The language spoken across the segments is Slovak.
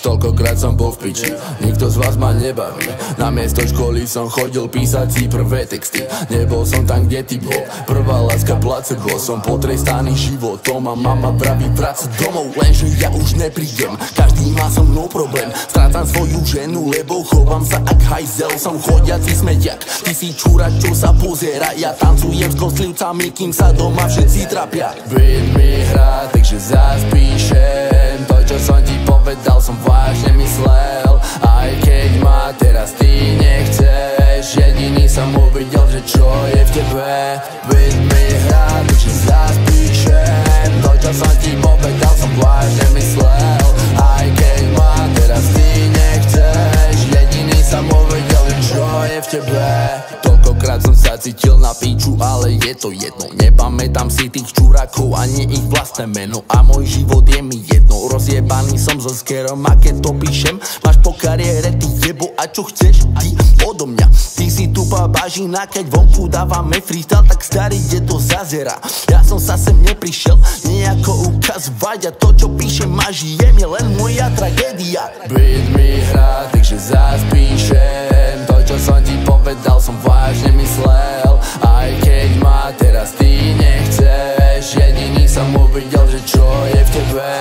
Toľkokrát som bol v piči, nikto z vás ma nebaví. Namiesto školy som chodil písať si prvé texty. Nebol som tam, kde ty bol, prvá láska placebo. Som potrestaný životom a mama praví vracať domov. Lenže ja už neprídem, každý má so mnou problém. Strácam svoju ženu, lebo chovám sa ak hajzel. Som chodiaci smetiak, ty si čúra, čo sa pozera. Ja tancujem s kostlivcami, kým sa doma všetci trapia. Beat mi hrá, takže zaspíšem to, čo som ti povedal, som vážne myslel. Aj keď ma teraz ty nechceš, jediný som uvidel, že čo je v tebe. Beat mi hrá, takže zaspíšem to, čo som ti povedal, som vážne myslel. Aj keď ma teraz ty nechceš, jediný som uvidel, že čo je v tebe. Toľkokrát som sa cítil na píču, ale je to jedno. Nepamätám si tých čurákov ani ich vlastné meno. A môj život je mi jedno, rozjebaný som so skerom. A keď to píšem, máš po kariére ty jebo. A čo chceš ty odo mňa? Ty si tupá bažina, keď vonku dávame freestyle, tak starý dedo zazera. Ja som sa sem neprišiel nejako ukazovať, a to, čo píšem a žijem, je len moja tragédia. Beat mi hrá, takže zaspíšem to, čo som ti povedal, som vážne myslel. Aj keď ma teraz ty nechceš, jediný som uvidel, že čo je v tebe.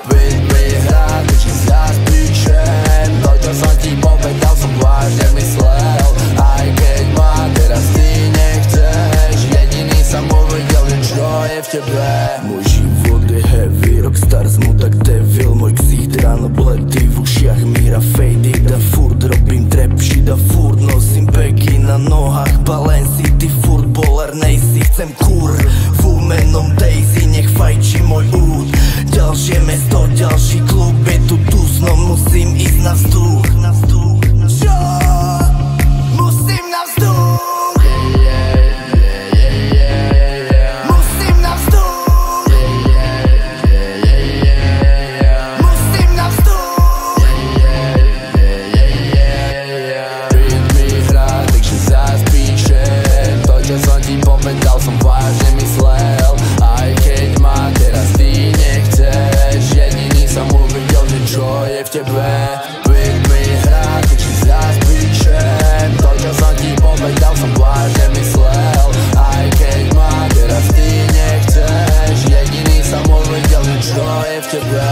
Beat mi hrá, takže zaspíšem to, čo som ti povedal, som vážne myslel. Aj keď ma teraz ty nechceš, jediný som uvidel, že čo je v tebe. Môj život je heavy, rockstar smutak devil. Môj ksít ráno bledý, v ušiach míra fade. Da furt robím trap shit a furt nosím beky na nohách Balenci, ty furt boler nejsi. Chcem kur, menom Daisy, nech fajčí môj úd. Ďalšie mesto, ďalší klub, je tu dusno, musím ísť na vzduch. Čo? Musím na vzduch. Musím na vzduch. Musím na vzduch. Beat mi hrá, takže zaspíšem to, čo som ti povedal, som vážne myslel. Aj keď ma teraz ty nechceš, jediný som uvidel, že čo je v tebe. Beat mi hrá, takže zaspíšem to, čo som ti povedal, som vážne myslel. Aj keď ma teraz ty nechceš, jediný som uvidel, že čo je v tebe.